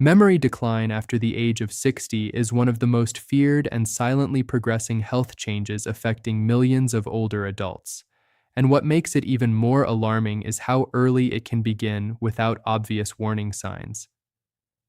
Memory decline after the age of 60 is one of the most feared and silently progressing health changes affecting millions of older adults. And what makes it even more alarming is how early it can begin without obvious warning signs.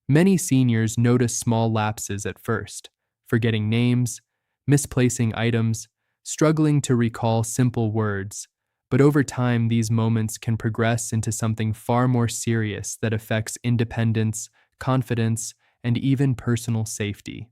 Many seniors notice small lapses at first, forgetting names, misplacing items, struggling to recall simple words. But over time, these moments can progress into something far more serious that affects independence, confidence, and even personal safety.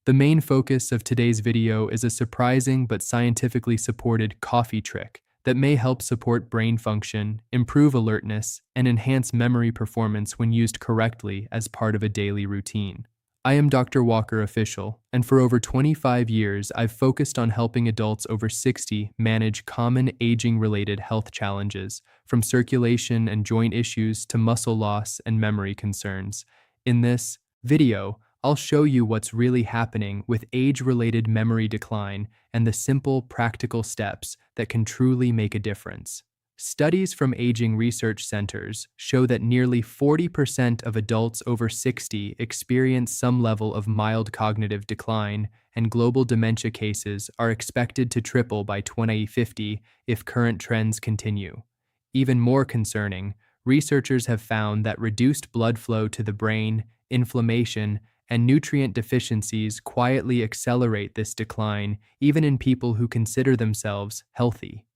The main focus of today's video is a surprising but scientifically supported coffee trick that may help support brain function, improve alertness, and enhance memory performance when used correctly as part of a daily routine. I am Dr. Walker Official, and for over 25 years, I've focused on helping adults over 60 manage common aging-related health challenges, from circulation and joint issues to muscle loss and memory concerns. In this video, I'll show you what's really happening with age-related memory decline and the simple, practical steps that can truly make a difference. Studies from aging research centers show that nearly 40% of adults over 60 experience some level of mild cognitive decline, and global dementia cases are expected to triple by 2050 if current trends continue. Even more concerning, researchers have found that reduced blood flow to the brain, inflammation, and nutrient deficiencies quietly accelerate this decline, even in people who consider themselves healthy.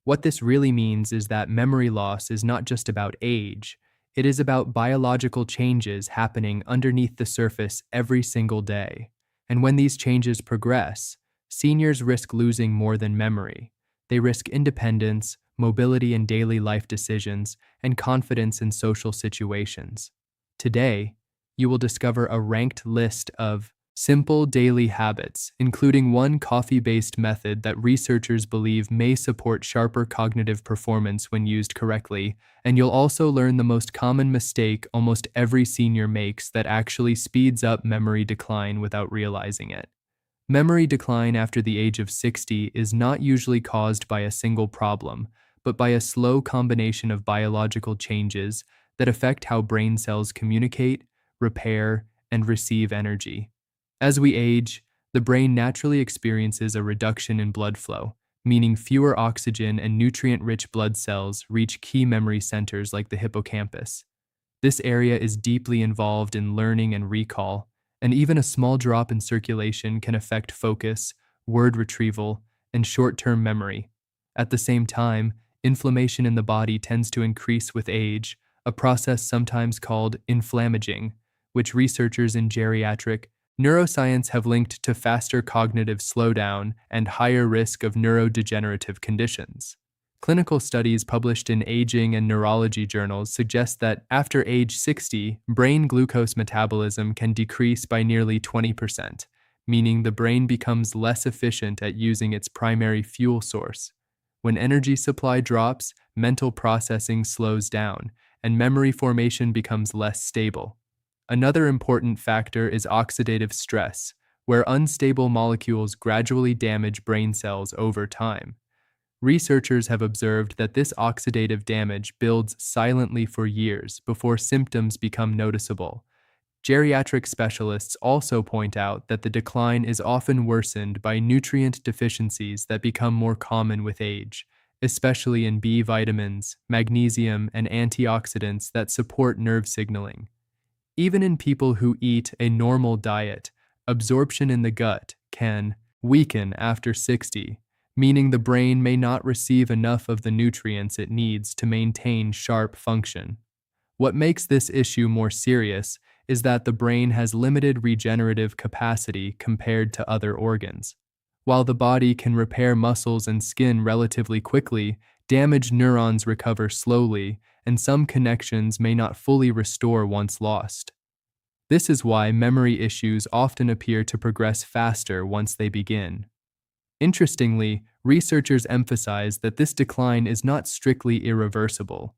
What this really means is that memory loss is not just about age, it is about biological changes happening underneath the surface every single day. And when these changes progress, seniors risk losing more than memory. They risk independence, mobility in daily life decisions, and confidence in social situations. Today, you will discover a ranked list of simple daily habits, including one coffee-based method that researchers believe may support sharper cognitive performance when used correctly, and you'll also learn the most common mistake almost every senior makes that actually speeds up memory decline without realizing it. Memory decline after the age of 60 is not usually caused by a single problem, but by a slow combination of biological changes that affect how brain cells communicate, repair, and receive energy. As we age, the brain naturally experiences a reduction in blood flow, meaning fewer oxygen and nutrient-rich blood cells reach key memory centers like the hippocampus. This area is deeply involved in learning and recall, and even a small drop in circulation can affect focus, word retrieval, and short-term memory. At the same time, inflammation in the body tends to increase with age, a process sometimes called inflammaging, which researchers in geriatric neuroscience have linked to faster cognitive slowdown and higher risk of neurodegenerative conditions. Clinical studies published in aging and neurology journals suggest that after age 60, brain glucose metabolism can decrease by nearly 20%, meaning the brain becomes less efficient at using its primary fuel source. When energy supply drops, mental processing slows down, and memory formation becomes less stable. Another important factor is oxidative stress, where unstable molecules gradually damage brain cells over time. Researchers have observed that this oxidative damage builds silently for years before symptoms become noticeable. Geriatric specialists also point out that the decline is often worsened by nutrient deficiencies that become more common with age, especially in B vitamins, magnesium, and antioxidants that support nerve signaling. Even in people who eat a normal diet, absorption in the gut can weaken after 60, meaning the brain may not receive enough of the nutrients it needs to maintain sharp function. What makes this issue more serious is that the brain has limited regenerative capacity compared to other organs. While the body can repair muscles and skin relatively quickly, damaged neurons recover slowly, and some connections may not fully restore once lost. This is why memory issues often appear to progress faster once they begin. Interestingly, researchers emphasize that this decline is not strictly irreversible.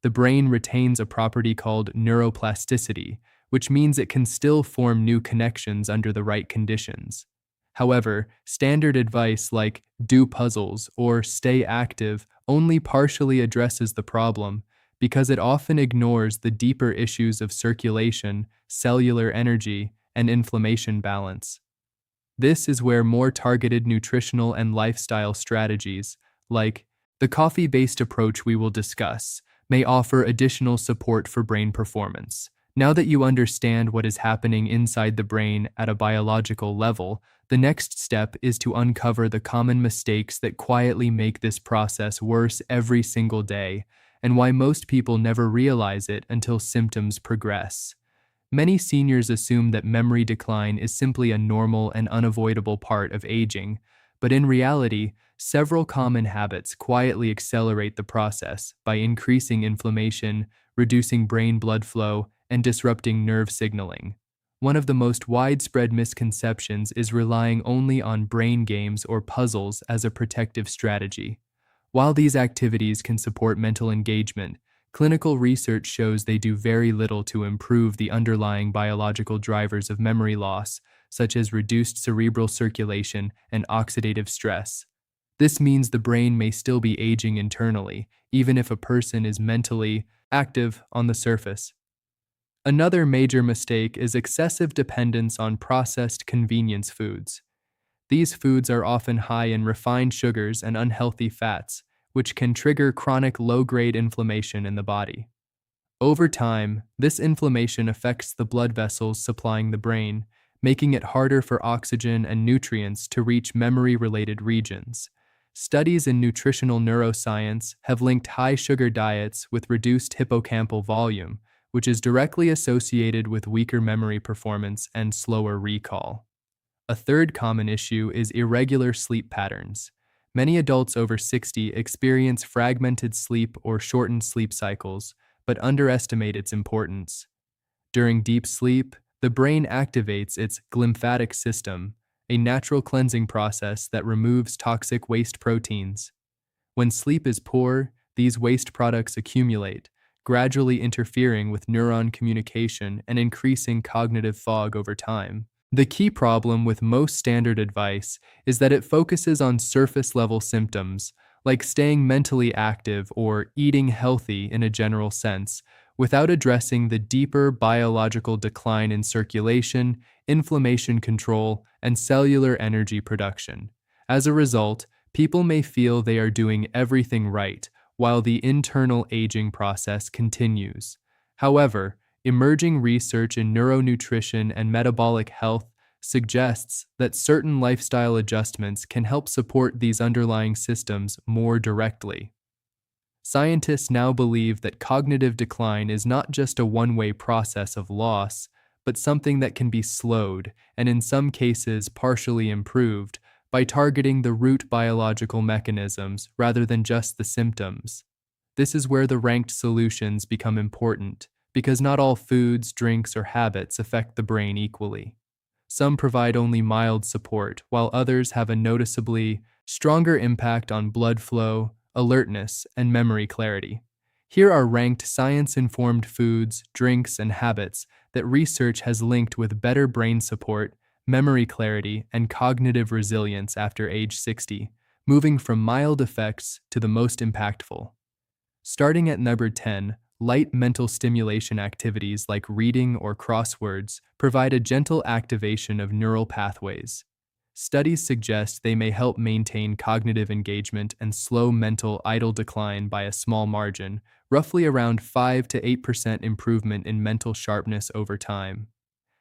The brain retains a property called neuroplasticity, which means it can still form new connections under the right conditions. However, standard advice like do puzzles or stay active only partially addresses the problem, because it often ignores the deeper issues of circulation, cellular energy, and inflammation balance. This is where more targeted nutritional and lifestyle strategies, like the coffee-based approach we will discuss, may offer additional support for brain performance. Now that you understand what is happening inside the brain at a biological level, the next step is to uncover the common mistakes that quietly make this process worse every single day, and why most people never realize it until symptoms progress. Many seniors assume that memory decline is simply a normal and unavoidable part of aging, but in reality, several common habits quietly accelerate the process by increasing inflammation, reducing brain blood flow, and disrupting nerve signaling. One of the most widespread misconceptions is relying only on brain games or puzzles as a protective strategy. While these activities can support mental engagement, clinical research shows they do very little to improve the underlying biological drivers of memory loss, such as reduced cerebral circulation and oxidative stress. This means the brain may still be aging internally, even if a person is mentally active on the surface. Another major mistake is excessive dependence on processed convenience foods. These foods are often high in refined sugars and unhealthy fats, which can trigger chronic low-grade inflammation in the body. Over time, this inflammation affects the blood vessels supplying the brain, making it harder for oxygen and nutrients to reach memory-related regions. Studies in nutritional neuroscience have linked high sugar diets with reduced hippocampal volume, which is directly associated with weaker memory performance and slower recall. A third common issue is irregular sleep patterns. Many adults over 60 experience fragmented sleep or shortened sleep cycles, but underestimate its importance. During deep sleep, the brain activates its glymphatic system, a natural cleansing process that removes toxic waste proteins. When sleep is poor, these waste products accumulate, gradually interfering with neuron communication and increasing cognitive fog over time. The key problem with most standard advice is that it focuses on surface-level symptoms, like staying mentally active or eating healthy in a general sense, without addressing the deeper biological decline in circulation, inflammation control, and cellular energy production. As a result, people may feel they are doing everything right, while the internal aging process continues. However, emerging research in neuronutrition and metabolic health suggests that certain lifestyle adjustments can help support these underlying systems more directly. Scientists now believe that cognitive decline is not just a one-way process of loss, but something that can be slowed and in some cases partially improved by targeting the root biological mechanisms rather than just the symptoms. This is where the ranked solutions become important, because not all foods, drinks, or habits affect the brain equally. Some provide only mild support, while others have a noticeably stronger impact on blood flow, alertness, and memory clarity. Here are ranked science-informed foods, drinks, and habits that research has linked with better brain support, memory clarity, and cognitive resilience after age 60, moving from mild effects to the most impactful. Starting at number 10, light mental stimulation activities like reading or crosswords provide a gentle activation of neural pathways. Studies suggest they may help maintain cognitive engagement and slow mental idle decline by a small margin, roughly around 5 to 8% improvement in mental sharpness over time.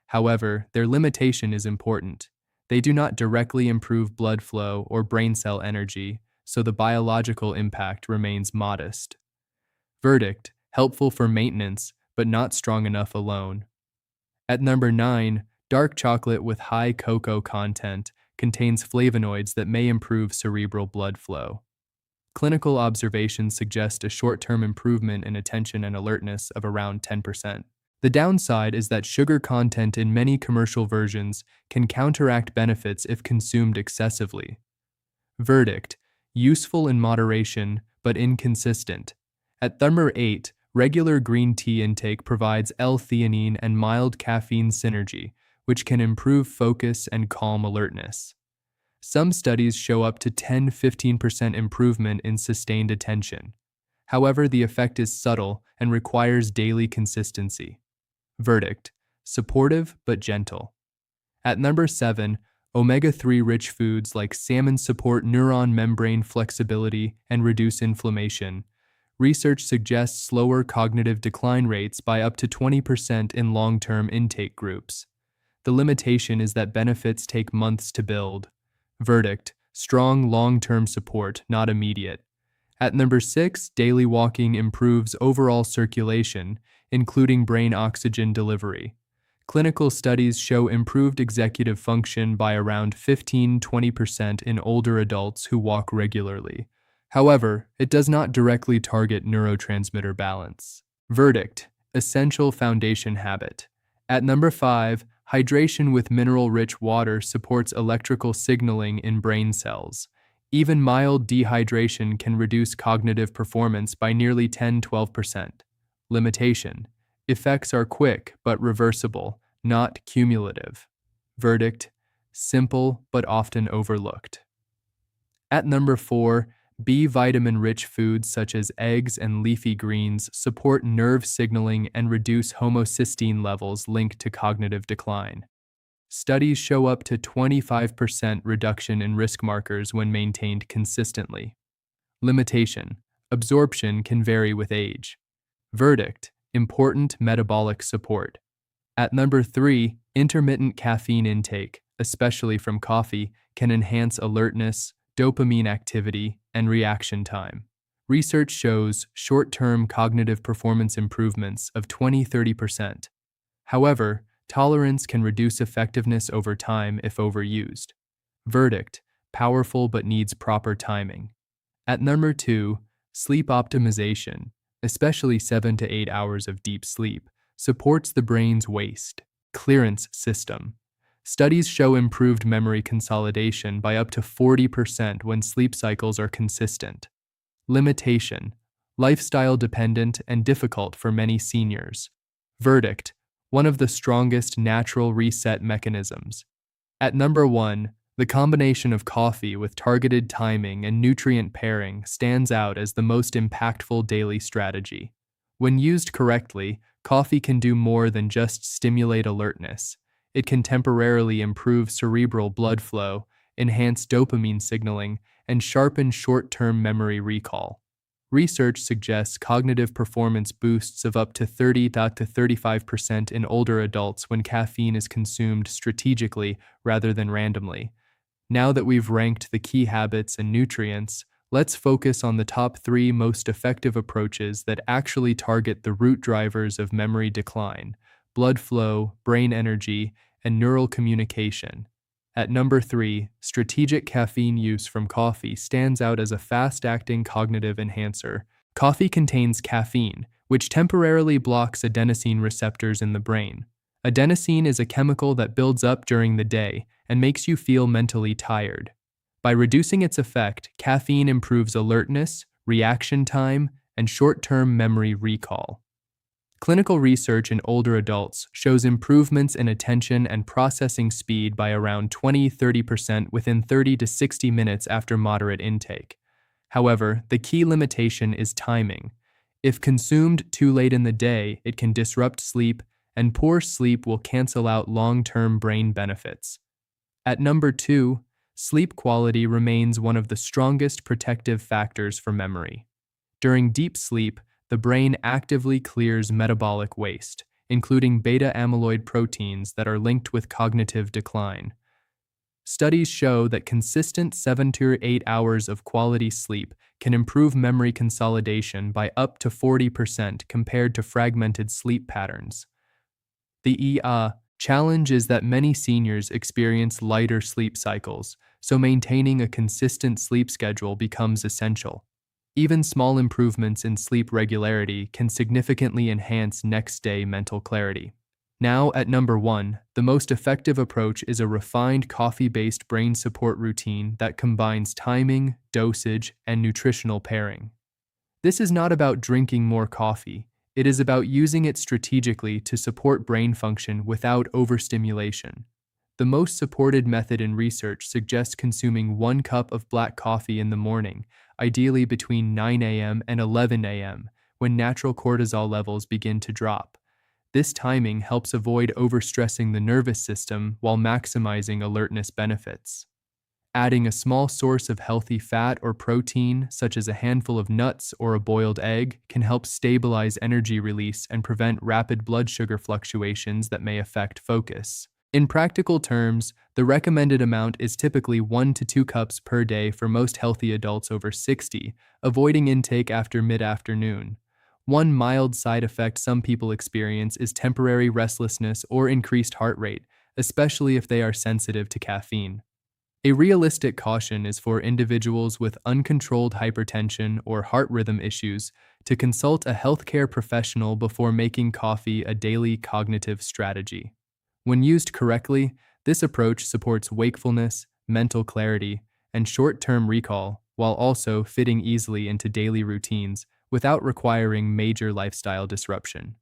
However, their limitation is important. They do not directly improve blood flow or brain cell energy, so the biological impact remains modest. Verdict: helpful for maintenance, but not strong enough alone. At number 9, dark chocolate with high cocoa content contains flavonoids that may improve cerebral blood flow. Clinical observations suggest a short-term improvement in attention and alertness of around 10%. The downside is that sugar content in many commercial versions can counteract benefits if consumed excessively. Verdict: useful in moderation, but inconsistent. At number 8, regular green tea intake provides L-theanine and mild caffeine synergy, which can improve focus and calm alertness. Some studies show up to 10–15% improvement in sustained attention. However, the effect is subtle and requires daily consistency. Verdict: supportive but gentle. At number 7, omega-3 rich foods like salmon support neuron membrane flexibility and reduce inflammation. Research suggests slower cognitive decline rates by up to 20% in long-term intake groups. The limitation is that benefits take months to build. Verdict: strong long-term support, not immediate. At number 6, daily walking improves overall circulation, including brain oxygen delivery. Clinical studies show improved executive function by around 15–20% in older adults who walk regularly. However, it does not directly target neurotransmitter balance. Verdict: essential foundation habit. At number 5, hydration with mineral-rich water supports electrical signaling in brain cells. Even mild dehydration can reduce cognitive performance by nearly 10–12%. Limitation: effects are quick but reversible, not cumulative. Verdict: simple but often overlooked. At number 4, B vitamin-rich foods such as eggs and leafy greens support nerve signaling and reduce homocysteine levels linked to cognitive decline. Studies show up to 25% reduction in risk markers when maintained consistently. Limitation: absorption can vary with age. Verdict: important metabolic support. At number 3, intermittent caffeine intake, especially from coffee, can enhance alertness, dopamine activity, and reaction time. Research shows short-term cognitive performance improvements of 20–30%. However, tolerance can reduce effectiveness over time if overused. Verdict: powerful but needs proper timing. At number 2, sleep optimization, especially 7 to 8 hours of deep sleep, supports the brain's waste clearance system. Studies show improved memory consolidation by up to 40% when sleep cycles are consistent. Limitation: lifestyle dependent and difficult for many seniors. Verdict: one of the strongest natural reset mechanisms. At number 1, the combination of coffee with targeted timing and nutrient pairing stands out as the most impactful daily strategy. When used correctly, coffee can do more than just stimulate alertness. It can temporarily improve cerebral blood flow, enhance dopamine signaling, and sharpen short-term memory recall. Research suggests cognitive performance boosts of up to 30–35% in older adults when caffeine is consumed strategically rather than randomly. Now that we've ranked the key habits and nutrients, let's focus on the top 3 most effective approaches that actually target the root drivers of memory decline: blood flow, brain energy, and neural communication. At number 3, strategic caffeine use from coffee stands out as a fast-acting cognitive enhancer. Coffee contains caffeine, which temporarily blocks adenosine receptors in the brain. Adenosine is a chemical that builds up during the day and makes you feel mentally tired. By reducing its effect, caffeine improves alertness, reaction time, and short-term memory recall. Clinical research in older adults shows improvements in attention and processing speed by around 20–30% within 30 to 60 minutes after moderate intake. However, the key limitation is timing. If consumed too late in the day, it can disrupt sleep, and poor sleep will cancel out long-term brain benefits. At number 2, sleep quality remains one of the strongest protective factors for memory. During deep sleep, the brain actively clears metabolic waste, including beta-amyloid proteins that are linked with cognitive decline. Studies show that consistent 7 to 8 hours of quality sleep can improve memory consolidation by up to 40% compared to fragmented sleep patterns. The challenge is that many seniors experience lighter sleep cycles, so maintaining a consistent sleep schedule becomes essential. Even small improvements in sleep regularity can significantly enhance next-day mental clarity. Now, at number 1, the most effective approach is a refined coffee-based brain support routine that combines timing, dosage, and nutritional pairing. This is not about drinking more coffee. It is about using it strategically to support brain function without overstimulation. The most supported method in research suggests consuming 1 cup of black coffee in the morning, ideally between 9 a.m. and 11 a.m., when natural cortisol levels begin to drop. This timing helps avoid overstressing the nervous system while maximizing alertness benefits. Adding a small source of healthy fat or protein, such as a handful of nuts or a boiled egg, can help stabilize energy release and prevent rapid blood sugar fluctuations that may affect focus. In practical terms, the recommended amount is typically 1 to 2 cups per day for most healthy adults over 60, avoiding intake after mid-afternoon. One mild side effect some people experience is temporary restlessness or increased heart rate, especially if they are sensitive to caffeine. A realistic caution is for individuals with uncontrolled hypertension or heart rhythm issues to consult a healthcare professional before making coffee a daily cognitive strategy. When used correctly, this approach supports wakefulness, mental clarity, and short-term recall, while also fitting easily into daily routines without requiring major lifestyle disruption.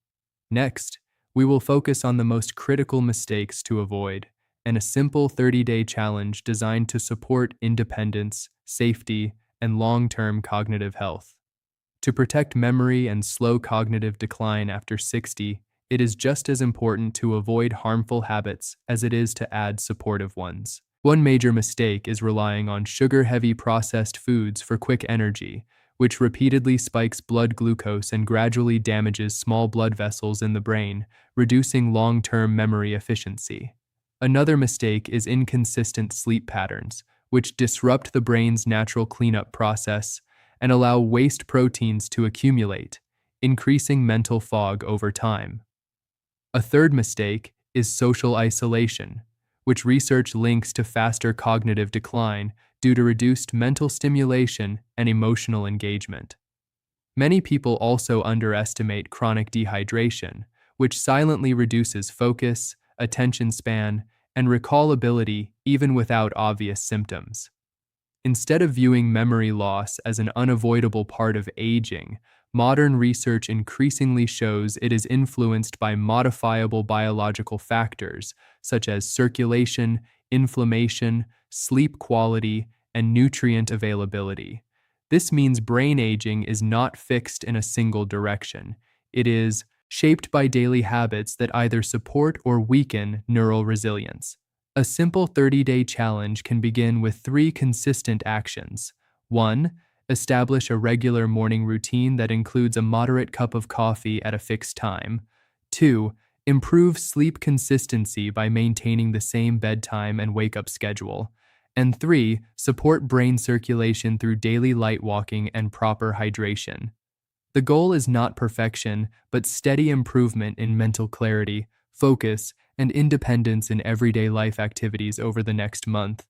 Next, we will focus on the most critical mistakes to avoid, and a simple 30-day challenge designed to support independence, safety, and long-term cognitive health. To protect memory and slow cognitive decline after 60, it is just as important to avoid harmful habits as it is to add supportive ones. One major mistake is relying on sugar-heavy processed foods for quick energy, which repeatedly spikes blood glucose and gradually damages small blood vessels in the brain, reducing long-term memory efficiency. Another mistake is inconsistent sleep patterns, which disrupt the brain's natural cleanup process and allow waste proteins to accumulate, increasing mental fog over time. A third mistake is social isolation, which research links to faster cognitive decline due to reduced mental stimulation and emotional engagement. Many people also underestimate chronic dehydration, which silently reduces focus, attention span, and recall ability even without obvious symptoms. Instead of viewing memory loss as an unavoidable part of aging, modern research increasingly shows it is influenced by modifiable biological factors such as circulation, inflammation, sleep quality, and nutrient availability. This means brain aging is not fixed in a single direction. It is shaped by daily habits that either support or weaken neural resilience. A simple 30-day challenge can begin with 3 consistent actions. 1. Establish a regular morning routine that includes a moderate cup of coffee at a fixed time. 2. Improve sleep consistency by maintaining the same bedtime and wake-up schedule. And 3. Support brain circulation through daily light walking and proper hydration. The goal is not perfection, but steady improvement in mental clarity, focus, and independence in everyday life activities over the next month.